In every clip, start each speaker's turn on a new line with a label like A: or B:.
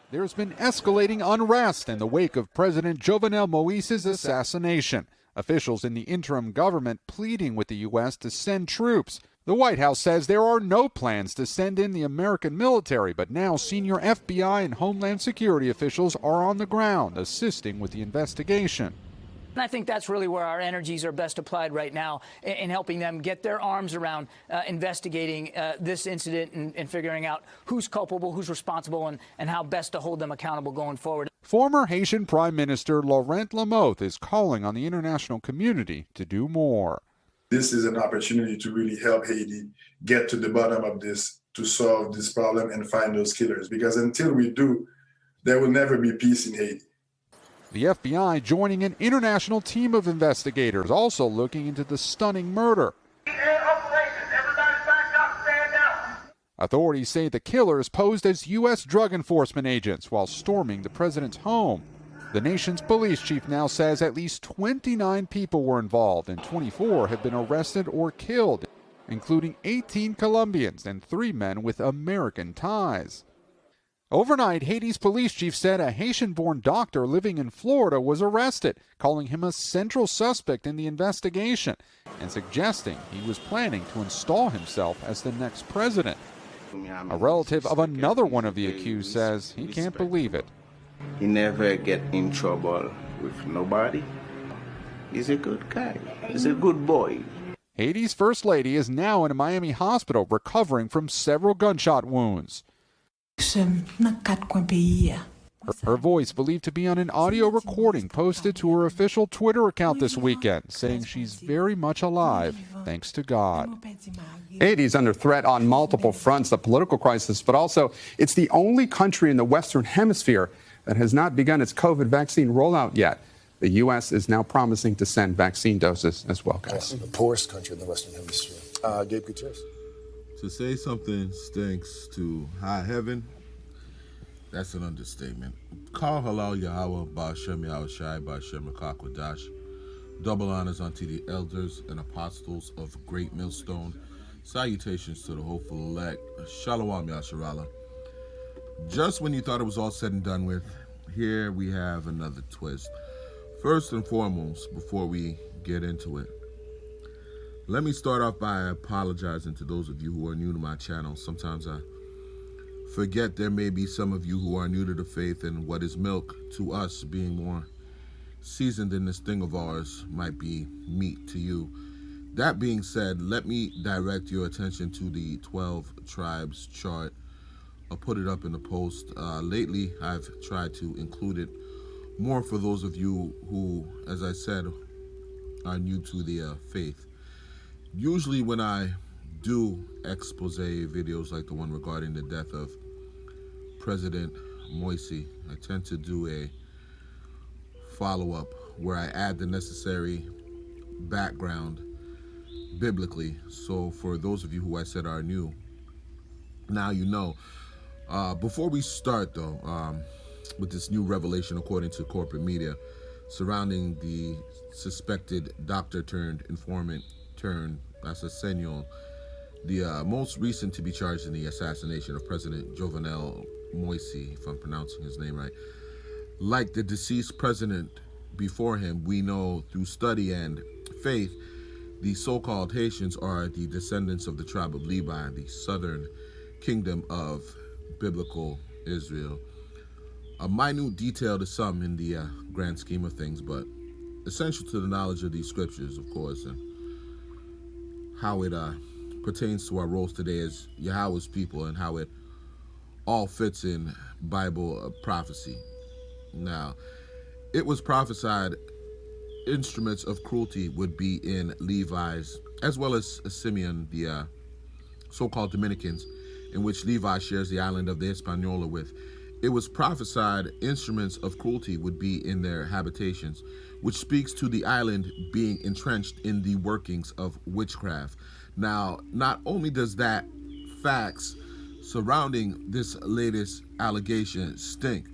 A: There's been escalating unrest in the wake of President Jovenel Moise's assassination. Officials in the interim government pleading with the U.S. to send troops. The White House says there are no plans to send in the American military, but now senior FBI and Homeland Security officials are on the ground assisting with the investigation.
B: And I think that's really where our energies are best applied right now, in helping them get their arms around investigating this incident and figuring out who's culpable, who's responsible, and how best to hold them accountable going forward.
A: Former Haitian Prime Minister Laurent Lamothe is calling on the international community to do more.
C: This is an opportunity to really help Haiti get to the bottom of this, to solve this problem and find those killers. Because until we do, there will never be peace in Haiti.
A: The FBI joining an international team of investigators also looking into the stunning murder. Authorities say the killers posed as U.S. drug enforcement agents while storming the president's home. The nation's police chief now says at least 29 people were involved and 24 have been arrested or killed, including 18 Colombians and 3 men with American ties. Overnight, Haiti's police chief said a Haitian-born doctor living in Florida was arrested, calling him a central suspect in the investigation and suggesting he was planning to install himself as the next president. A relative of another one of the accused says he can't believe it.
D: He never get in trouble with nobody. He's a good guy. He's a good boy.
A: Haiti's First Lady is now in a Miami hospital recovering from several gunshot wounds. Her voice believed to be on an audio recording posted to her official Twitter account this weekend, saying she's very much alive, thanks to God.
E: Haiti is under threat on multiple fronts, the political crisis, but also it's the only country in the Western Hemisphere that has not begun its COVID vaccine rollout yet. The U.S. is now promising to send vaccine doses as well, guys.
F: The poorest country in the Western Hemisphere. Gabe Gutierrez.
G: To say something stinks to high heaven, that's an understatement. Kal halal Yahweh Ba'ashem Yahushai Ba'ashem Rakakwadash. Double honors unto the elders and apostles of Great Millstone. Salutations to the hopeful elect. Shalom Yasharallah. Just when you thought it was all said and done with, here we have another twist. First and foremost, before we get into it, let me start off by apologizing to those of you who are new to my channel. Sometimes I forget there may be some of you who are new to the faith, and what is milk to us, being more seasoned in this thing of ours, might be meat to you. That being said, let me direct your attention to the 12 tribes chart. I'll put it up in the post. Lately, I've tried to include it more for those of you who, as I said, are new to the faith. Usually when I do expose videos like the one regarding the death of President Moise, I tend to do a follow-up where I add the necessary background biblically. So for those of you who I said are new, now you know. Before we start though, with this new revelation according to corporate media surrounding the suspected doctor turned informant turned assassin, the most recent to be charged in the assassination of President Jovenel Moise, if I'm pronouncing his name right. Like the deceased president before him, we know through study and faith, the so-called Haitians are the descendants of the tribe of Levi, the southern kingdom of biblical Israel. A minute detail to some in the grand scheme of things, but essential to the knowledge of these scriptures, of course, and how it pertains to our roles today as Yahweh's people and how it all fits in Bible prophecy. Now, it was prophesied instruments of cruelty would be in Levi's, as well as Simeon, the so-called Dominicans, in which Levi shares the island of the Hispaniola with. It was prophesied instruments of cruelty would be in their habitations, which speaks to the island being entrenched in the workings of witchcraft. Now, not only does that facts surrounding this latest allegation stink,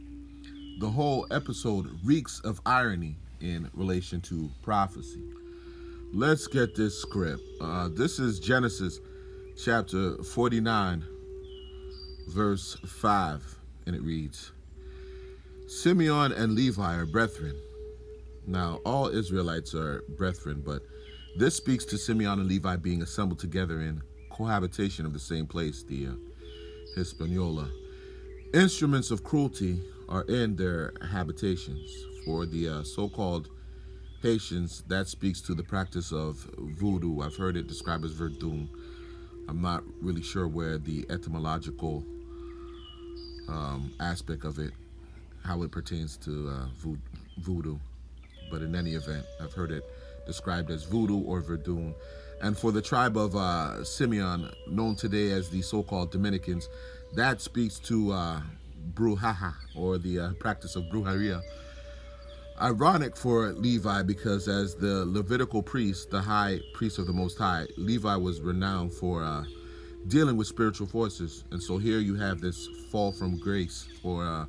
G: the whole episode reeks of irony in relation to prophecy. Let's get this script. This is Genesis chapter 49, verse 5, and it reads, Simeon and Levi are brethren. Now, all Israelites are brethren, but this speaks to Simeon and Levi being assembled together in cohabitation of the same place, the Hispaniola. Instruments of cruelty are in their habitations. For the so-called Haitians, that speaks to the practice of voodoo. I've heard it described as verdun. I'm not really sure where the etymological aspect of it, how it pertains to voodoo. But in any event, I've heard it described as voodoo or verdun. And for the tribe of Simeon, known today as the so-called Dominicans, that speaks to brujaha, or the practice of brujeria. Ironic for Levi, because as the Levitical priest, the high priest of the Most High, Levi was renowned for dealing with spiritual forces. And so here you have this fall from grace, or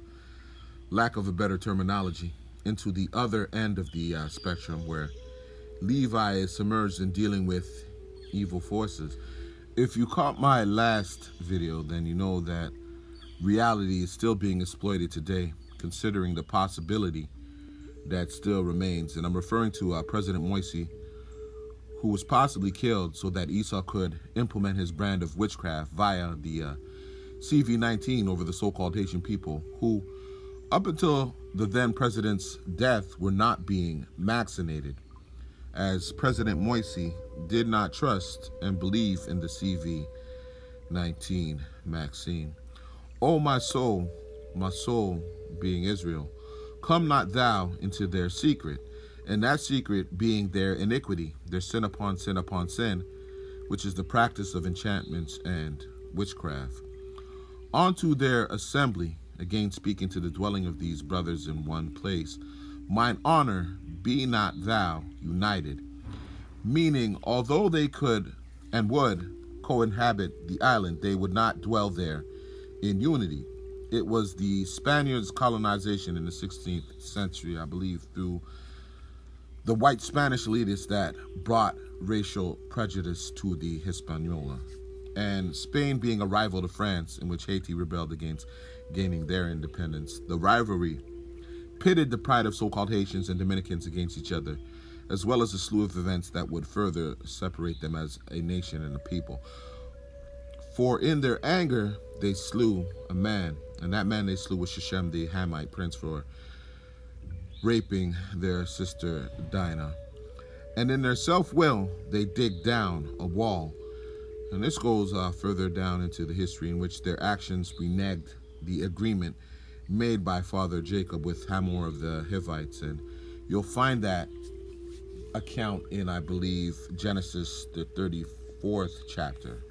G: lack of a better terminology, into the other end of the spectrum, where Levi is submerged in dealing with evil forces. If you caught my last video, then you know that reality is still being exploited today, considering the possibility that still remains. And I'm referring to President MOISE, who was possibly killed so that Esau could implement his brand of witchcraft via the CV-19 over the so-called Haitian people, who up until the then president's death were not being vaccinated, as President MOISE did not trust and believe in the CV-19 vaccine. O my soul being Israel, come not thou into their secret, and that secret being their iniquity, their sin upon sin upon sin, which is the practice of enchantments and witchcraft. Unto their assembly, again speaking to the dwelling of these brothers in one place, mine honor be not thou united. Meaning, although they could and would co-inhabit the island, they would not dwell there in unity. It was the Spaniards' colonization in the 16th century, I believe, through the white Spanish elitists that brought racial prejudice to the Hispaniola. And Spain being a rival to France, in which Haiti rebelled against gaining their independence. The rivalry pitted the pride of so-called Haitians and Dominicans against each other, as well as a slew of events that would further separate them as a nation and a people. For in their anger, they slew a man, and that man they slew was Shechem the Hamite prince for raping their sister Dinah. And in their self-will, they dig down a wall. And this goes further down into the history, in which their actions reneged the agreement made by Father Jacob with Hamor of the Hivites. And you'll find that account in, I believe, Genesis, the 34th chapter.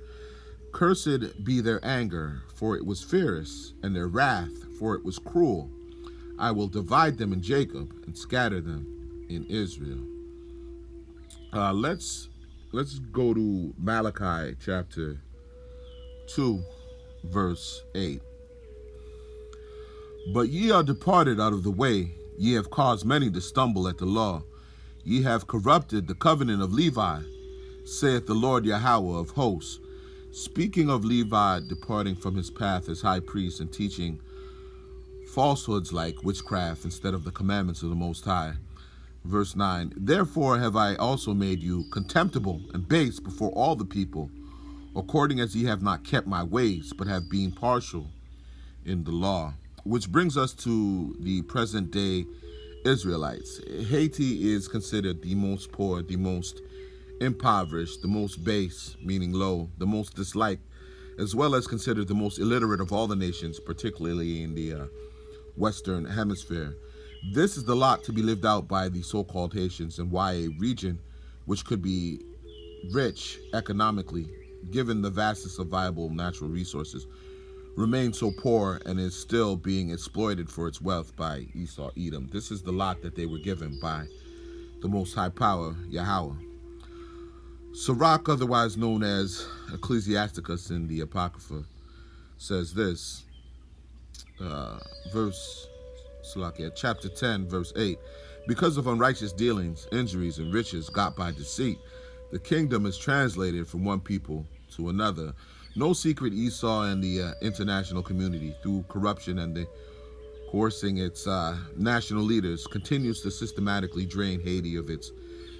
G: Cursed be their anger, for it was fierce, and their wrath, for it was cruel. I will divide them in Jacob and scatter them in Israel. Let's go to Malachi chapter 2, verse 8. But ye are departed out of the way, ye have caused many to stumble at the law. Ye have corrupted the covenant of Levi, saith the Lord Yahweh of hosts. Speaking of Levi departing from his path as high priest and teaching falsehoods like witchcraft instead of the commandments of the Most High. Verse 9, therefore have I also made you contemptible and base before all the people, according as ye have not kept my ways, but have been partial in the law. Which brings us to the present day Israelites. Haiti is considered the most poor, the most impoverished, the most base, meaning low, the most disliked, as well as considered the most illiterate of all the nations, particularly in the Western Hemisphere. This is the lot to be lived out by the so-called Haitians, and why a region which could be rich economically, given the vastness of viable natural resources, remains so poor and is still being exploited for its wealth by Esau, Edom. This is the lot that they were given by the Most High Power, Yahweh. Sirach, otherwise known as Ecclesiasticus in the Apocrypha, says this, chapter 10, verse 8, because of unrighteous dealings, injuries, and riches got by deceit, the kingdom is translated from one people to another. No secret Esau and the international community, through corruption and the coercing its national leaders, continues to systematically drain Haiti of its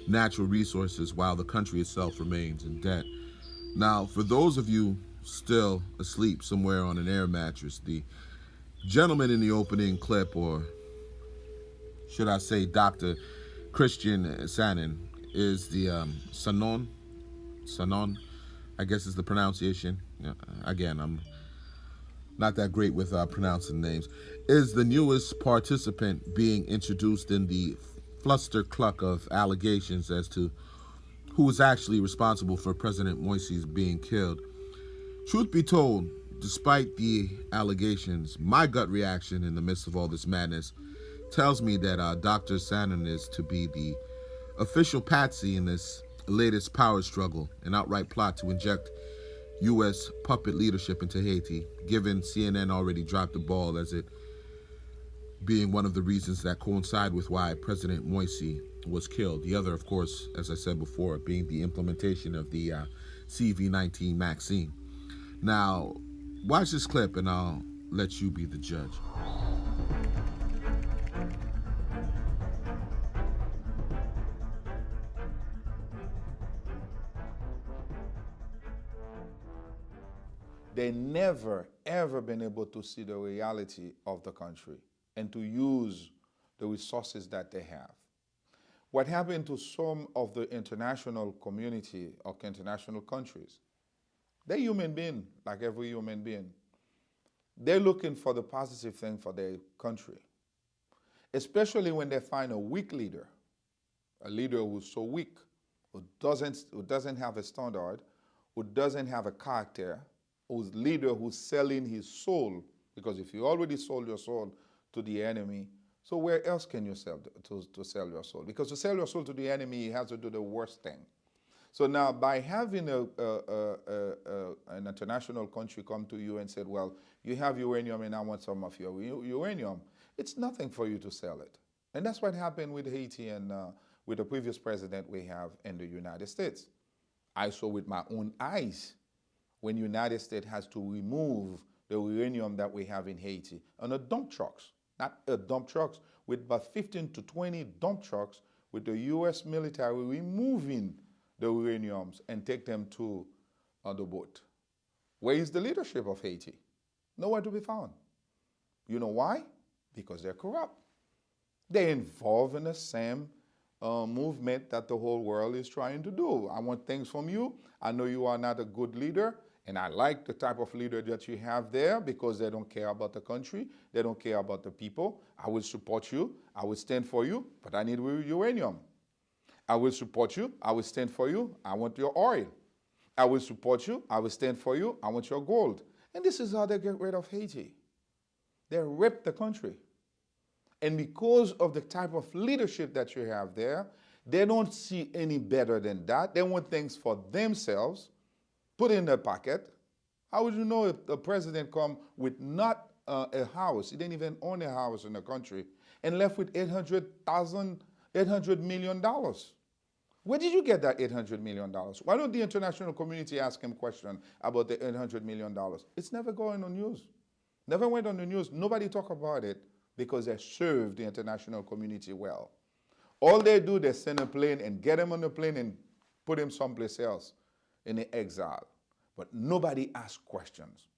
G: natural resources while the country itself remains in debt. Now, for those of you still asleep somewhere on an air mattress, the gentleman in the opening clip, or should I say Dr. Christian Sanon, is the Sanon, I guess is the pronunciation. Again, I'm not that great with pronouncing names, is the newest participant being introduced in the fluster-cluck of allegations as to who is actually responsible for President MOISE being killed. Truth be told, despite the allegations, my gut reaction in the midst of all this madness tells me that Dr. Sanon is to be the official patsy in this latest power struggle, an outright plot to inject U.S. puppet leadership into Haiti, given CNN already dropped the ball as it being one of the reasons that coincide with why President MOISE was killed. The other, of course, as I said before, being the implementation of the CV-19 vaccine. Now, watch this clip and I'll let you be the judge.
H: They never, ever been able to see the reality of the country and to use the resources that they have. What happened to some of the international community or international countries? They're human beings, like every human being. They're looking for the positive thing for their country, especially when they find a weak leader, a leader who's so weak, who doesn't have a standard, who doesn't have a character, who's leader who's selling his soul, because if you already sold your soul to the enemy, so where else can you sell to sell your soul? Because to sell your soul to the enemy, he has to do the worst thing. So now by having an international country come to you and said, well, you have uranium and I want some of your uranium, it's nothing for you to sell it. And that's what happened with Haiti and with the previous president we have in the United States. I saw with my own eyes when the United States has to remove the uranium that we have in Haiti on the dump trucks, not dump trucks, with about 15 to 20 dump trucks with the U.S. military removing the uraniums and take them to the boat. Where is the leadership of Haiti? Nowhere to be found. You know why? Because they're corrupt. They're involved in the same movement that the whole world is trying to do. I want things from you. I know you are not a good leader, and I like the type of leader that you have there because they don't care about the country. They don't care about the people. I will support you. I will stand for you, but I need uranium. I will support you. I will stand for you. I want your oil. I will support you. I will stand for you. I want your gold. And this is how they get rid of Haiti. They rip the country. And because of the type of leadership that you have there, they don't see any better than that. They want things for themselves, put in their pocket. How would you know if the president come with not a house, he didn't even own a house in the country, and left with $800 million? Where did you get that $800 million? Why don't the international community ask him questions about the $800 million? It's never going on news. Never went on the news. Nobody talk about it because they serve the international community well. All they do, they send a plane and get him on the plane and put him someplace else in the exile. But nobody asks questions.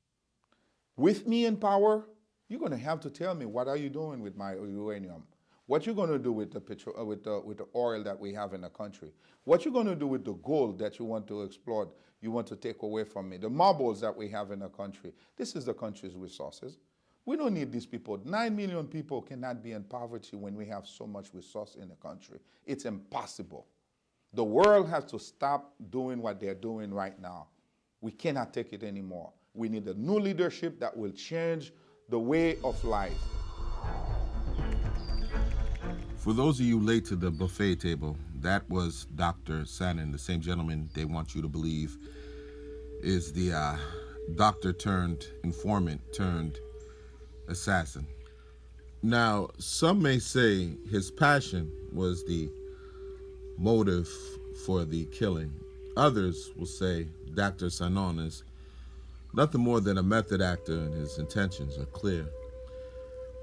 H: With me in power, you're going to have to tell me, what are you doing with my uranium? What you going to do with the oil that we have in the country? What you going to do with the gold that you want to exploit, you want to take away from me? The marbles that we have in the country. This is the country's resources. We don't need these people. 9 million people cannot be in poverty when we have so much resource in the country. It's impossible. The world has to stop doing what they're doing right now. We cannot take it anymore. We need a new leadership that will change the way of life.
G: For those of you late to the buffet table, that was Dr. Sanon, the same gentleman they want you to believe is the doctor turned informant turned assassin. Now, some may say his passion was the motive for the killing. Others will say Dr. Sanon is nothing more than a method actor and his intentions are clear.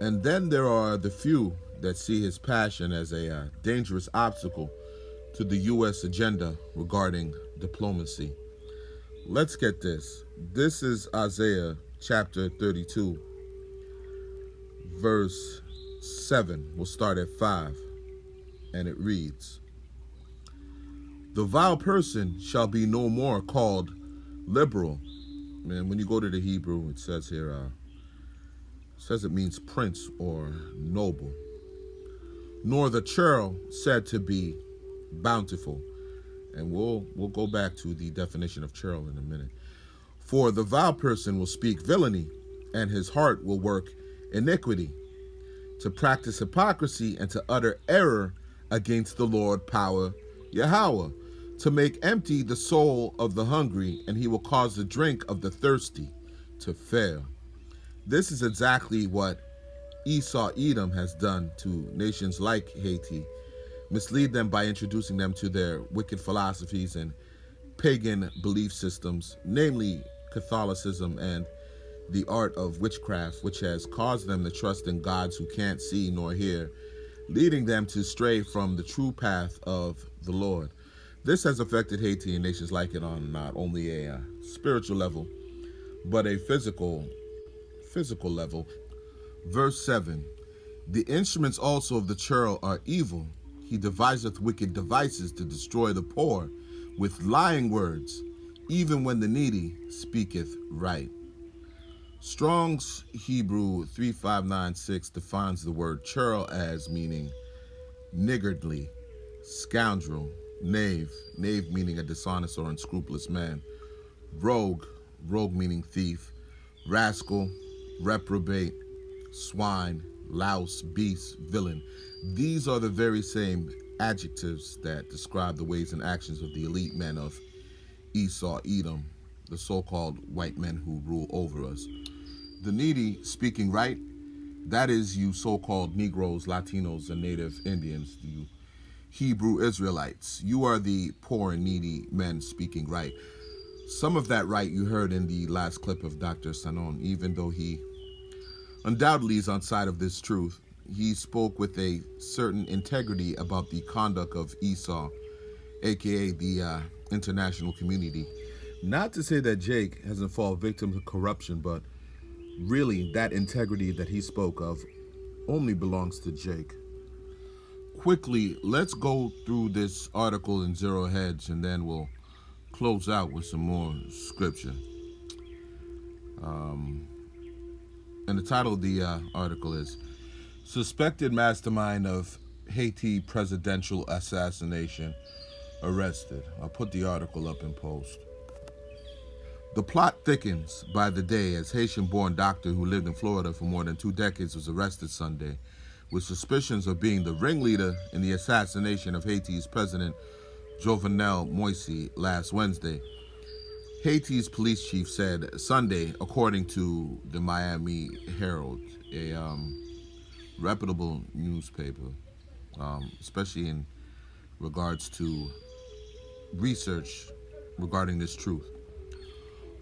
G: And then there are the few that see his passion as a dangerous obstacle to the U.S. agenda regarding diplomacy. Let's get this. This is Isaiah chapter 32, verse 7. We'll start at 5, and it reads, "The vile person shall be no more called liberal." And when you go to the Hebrew, it says here, it means prince or noble. Nor the churl said to be bountiful. And we'll go back to the definition of churl in a minute. For the vile person will speak villainy, and his heart will work iniquity, to practice hypocrisy and to utter error against the Lord power Yahweh, to make empty the soul of the hungry, and he will cause the drink of the thirsty to fail. This is exactly what Esau Edom has done to nations like Haiti, mislead them by introducing them to their wicked philosophies and pagan belief systems, namely Catholicism and the art of witchcraft, which has caused them to trust in gods who can't see nor hear, leading them to stray from the true path of the Lord. This has affected Haiti and nations like it on not only a spiritual level, but a physical level. Verse 7, "The instruments also of the churl are evil. He deviseth wicked devices to destroy the poor with lying words, even when the needy speaketh right." Strong's Hebrew 3596 defines the word churl as meaning niggardly, scoundrel, knave meaning a dishonest or unscrupulous man, rogue meaning thief, rascal, reprobate, swine, louse, beast, villain. These are the very same adjectives that describe the ways and actions of the elite men of Esau Edom, the so-called white men who rule over us. The needy speaking right, that is you so-called Negroes, Latinos, and Native Indians, you Hebrew Israelites. You are the poor and needy men speaking right. Some of that right you heard in the last clip of Dr. Sanon, even though he undoubtedly is on side of this truth. He spoke with a certain integrity about the conduct of Esau, aka the international community. Not to say that Jake hasn't fallen victim to corruption, but really that integrity that he spoke of only belongs to Jake. Quickly, let's go through this article in Zero Hedge, and then we'll close out with some more scripture. And the title of the article is "Suspected Mastermind of Haiti Presidential Assassination Arrested." I'll put the article up in post. The plot thickens by the day as Haitian-born doctor who lived in Florida for more than 2 decades was arrested Sunday with suspicions of being the ringleader in the assassination of Haiti's President Jovenel Moïse last Wednesday. Haiti's police chief said Sunday, according to the Miami Herald, a reputable newspaper, especially in regards to research regarding this truth.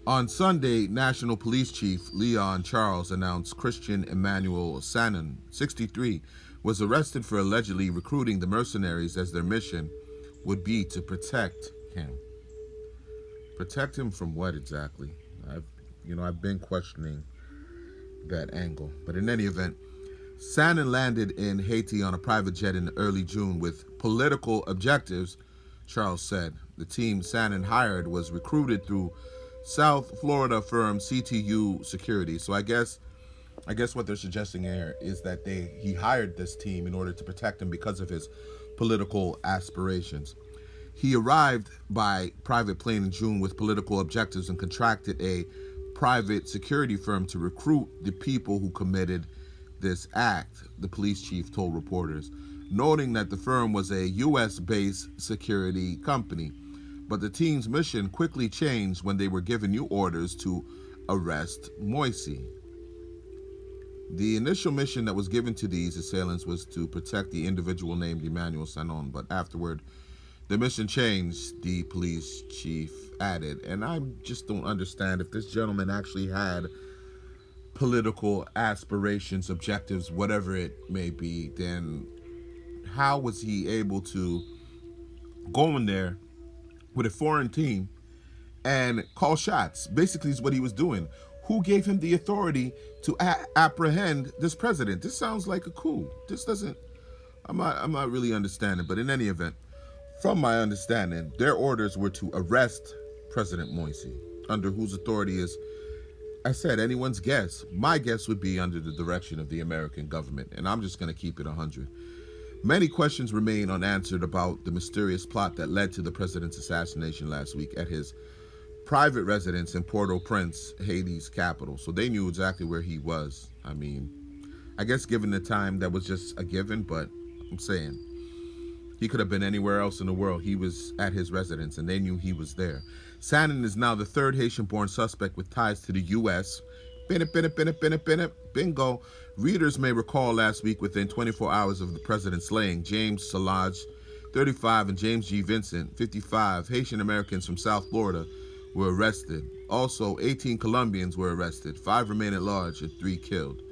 G: On Sunday, National Police Chief Leon Charles announced Christian Emmanuel Sanon, 63, was arrested for allegedly recruiting the mercenaries as their mission would be to protect him. Protect him from what exactly? I've been questioning that angle. But in any event, Sanon landed in Haiti on a private jet in early June with political objectives, Charles said. The team Sanon hired was recruited through South Florida firm CTU Security. So I guess what they're suggesting here is that he hired this team in order to protect him because of his political aspirations. He arrived by private plane in June with political objectives and contracted a private security firm to recruit the people who committed this act, the police chief told reporters, noting that the firm was a U.S.-based security company. But the team's mission quickly changed when they were given new orders to arrest Moïse. The initial mission that was given to these assailants was to protect the individual named Emmanuel Sanon, but afterward, the mission changed, the police chief added. And I just don't understand if this gentleman actually had political aspirations, objectives, whatever it may be, then how was he able to go in there with a foreign team and call shots? Basically is what he was doing. Who gave him the authority to apprehend this president? This sounds like a coup. This doesn't, I'm not really understanding, but in any event, from my understanding, their orders were to arrest President MOISE, under whose authority is, I said, anyone's guess. My guess would be under the direction of the American government, and I'm just going to keep it 100. Many questions remain unanswered about the mysterious plot that led to the president's assassination last week at his private residence in Port-au-Prince, Haiti's capital. So they knew exactly where he was. I mean, I guess given the time, that was just a given, but I'm saying he could have been anywhere else in the world. He was at his residence, and they knew he was there. Sanin is now the third Haitian-born suspect with ties to the U.S. Bingo. Readers may recall last week, within 24 hours of the president slaying, James Salage, 35, and James G. Vincent, 55, Haitian Americans from South Florida, were arrested. Also, 18 Colombians were arrested, 5 remain at large, and 3 killed.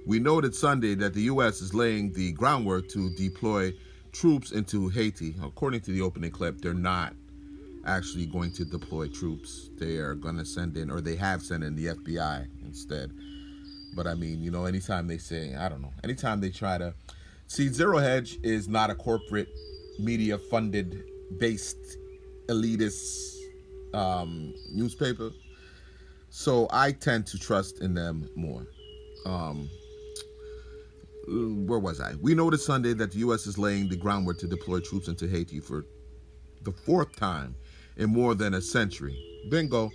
G: We noted Sunday that the U.S. is laying the groundwork to deploy troops into Haiti. According to the opening clip, they're not actually going to deploy troops. They are going to send in, or they have sent in, the FBI instead. But I mean, you know, anytime they say, I don't know, anytime they try to, see, Zero Hedge is not a corporate media funded based elitist newspaper. So I tend to trust in them more. Where was I? We noted Sunday that the U.S. is laying the groundwork to deploy troops into Haiti for the 4th time in more than a century. Bingo.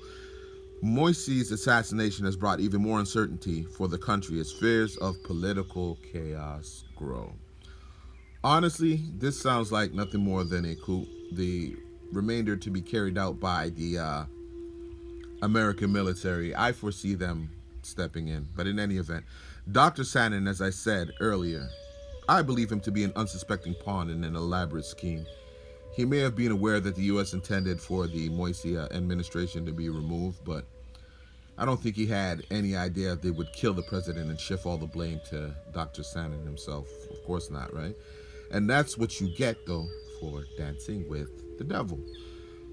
G: Moise's assassination has brought even more uncertainty for the country as fears of political chaos grow. Honestly, this sounds like nothing more than a coup, the remainder to be carried out by the American military. I foresee them stepping in, but in any event, Dr. Sanin, as I said earlier, I believe him to be an unsuspecting pawn in an elaborate scheme. He may have been aware that the U.S. intended for the MOISE administration to be removed, but I don't think he had any idea they would kill the president and shift all the blame to Dr. Sanin himself. Of course not, right? And that's what you get, though, for dancing with the devil.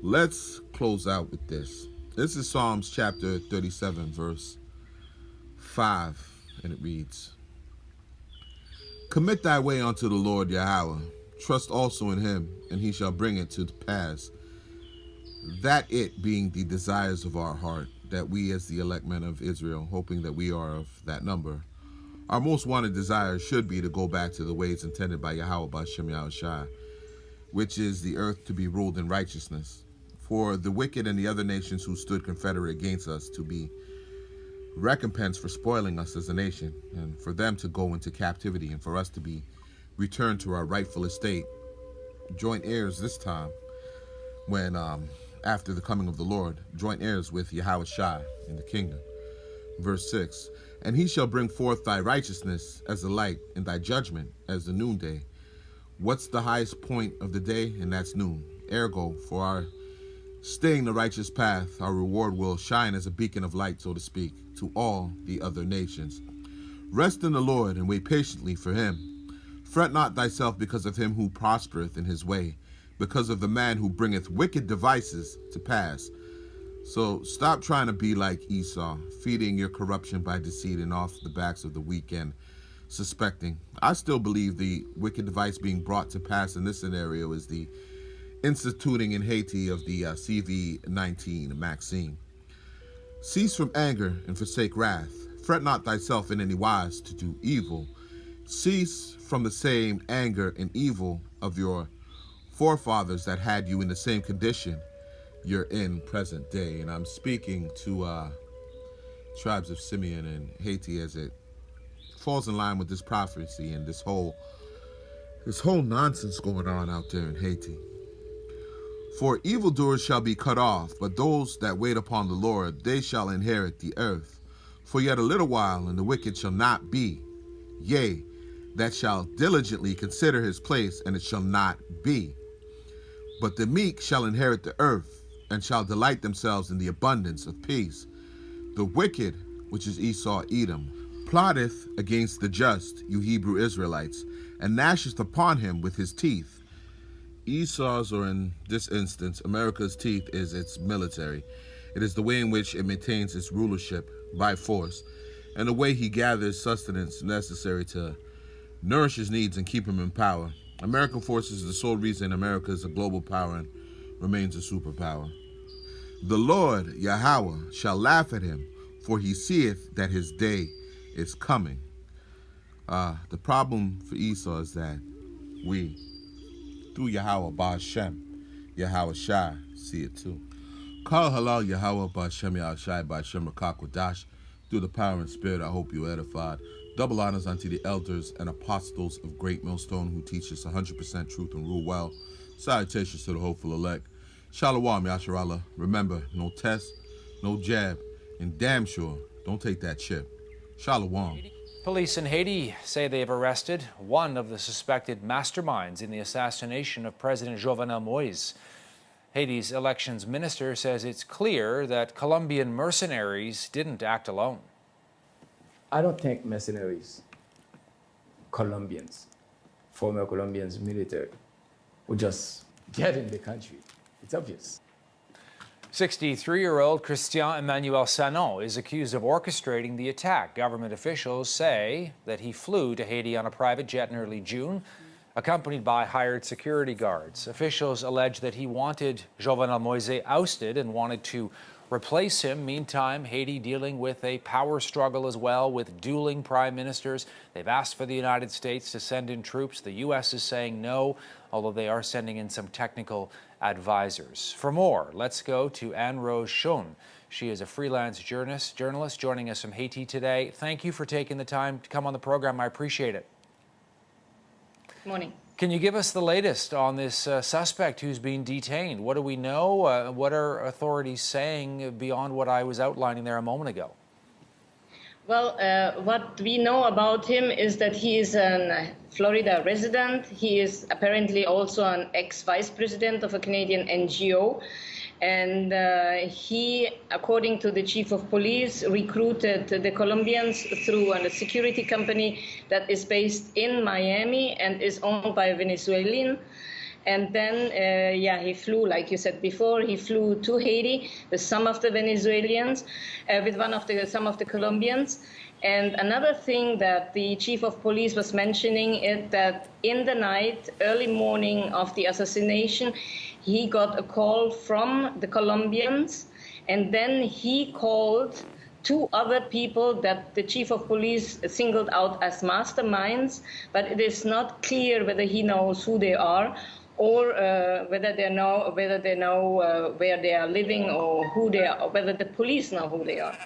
G: Let's close out with this. This is Psalms chapter 37, verse 5, and it reads, "Commit thy way unto the Lord Yahweh. Trust also in him, and he shall bring it to pass. That it being the desires of our heart, that we as the elect men of Israel, hoping that we are of that number, our most wanted desire should be to go back to the ways intended by Yahweh B'Shem Yahushai, which is the earth to be ruled in righteousness, for the wicked and the other nations who stood confederate against us to be recompensed for spoiling us as a nation, and for them to go into captivity, and for us to be returned to our rightful estate, joint heirs this time, when after the coming of the Lord, joint heirs with Yahushai in the kingdom." Verse 6, "And he shall bring forth thy righteousness as the light, and thy judgment as the noonday." What's the highest point of the day? And that's noon. Ergo, for our staying the righteous path, our reward will shine as a beacon of light, so to speak, to all the other nations. Rest in the Lord and wait patiently for him. Fret not thyself because of him who prospereth in his way, because of the man who bringeth wicked devices to pass. So stop trying to be like Esau, feeding your corruption by deceit and off the backs of the weak and suspecting. I still believe the wicked device being brought to pass in this scenario is the instituting in Haiti of the CV-19 Maxine. "Cease from anger and forsake wrath. Fret not thyself in any wise to do evil. Cease from the same anger and evil of your forefathers that had you in the same condition you're in present day." And I'm speaking to tribes of Simeon and Haiti as it falls in line with this prophecy and this whole nonsense going on out there in Haiti. "For evildoers shall be cut off, but those that wait upon the Lord, they shall inherit the earth. For yet a little while, and the wicked shall not be. Yea, that shall diligently consider his place, and it shall not be. But the meek shall inherit the earth, and shall delight themselves in the abundance of peace. The wicked which is Esau, Edom, plotteth against the just, you Hebrew Israelites, and gnasheth upon him with his teeth. Esau's, or in this instance, America's teeth, is its military. It is the way in which it maintains its rulership by force, and the way he gathers sustenance necessary to nourish his needs and keep him in power. American forces is the sole reason America is a global power and remains a superpower. The Lord, Yahweh, shall laugh at him, for he seeth that his day is coming. The problem for Esau is that we, through Yahweh Ba'Hashem, Yahweh Shai, see it too. Kal halal Yahweh Ba'Hashem Yahweh Shai Ba'Hashem Rakakwadash. Through the power and spirit, I hope you edified. Double honors unto the elders and apostles of Great Millstone who teach us 100% truth and rule well. Salutations to the hopeful elect. Shalom, Yasharallah. Remember, no test, no jab, and damn sure, don't take that chip. Shalom.
I: Police in Haiti say they have arrested one of the suspected masterminds in the assassination of President Jovenel Moïse. Haiti's elections minister says it's clear that Colombian mercenaries didn't act alone.
J: I don't think mercenaries, Colombians, former Colombians military, would just get in the country. It's obvious.
I: 63-year-old Christian Emmanuel Sanon is accused of orchestrating the attack. Government officials say that he flew to Haiti on a private jet in early June, accompanied by hired security guards. Officials allege that he wanted Jovenel Moïse ousted and wanted to replace him. Meantime, Haiti dealing with a power struggle as well, with dueling prime ministers. They've asked for the United States to send in troops. The U.S. is saying no, although they are sending in some technical advisors. For more, let's go to Anne-Rose Schoen. She is a freelance journalist joining us from Haiti today. Thank you for taking the time to come on the program. I appreciate it.
K: Morning.
I: Can you give us the latest on this suspect who's being detained? What do we know? What are authorities saying beyond what I was outlining there a moment ago?
K: Well, what we know about him is that he is a Florida resident. He is apparently also an ex-vice president of a Canadian NGO. And he, according to the chief of police, recruited the Colombians through a security company that is based in Miami and is owned by a Venezuelan. And then, he flew, like you said before, he flew to Haiti with some of the Venezuelans, with some of the Colombians. And another thing that the chief of police was mentioning is that in the night, early morning of the assassination, he got a call from the Colombians, and then he called two other people that the chief of police singled out as masterminds, but it is not clear whether he knows who they are or whether they know where they are living or who they are, or whether the police know who they are.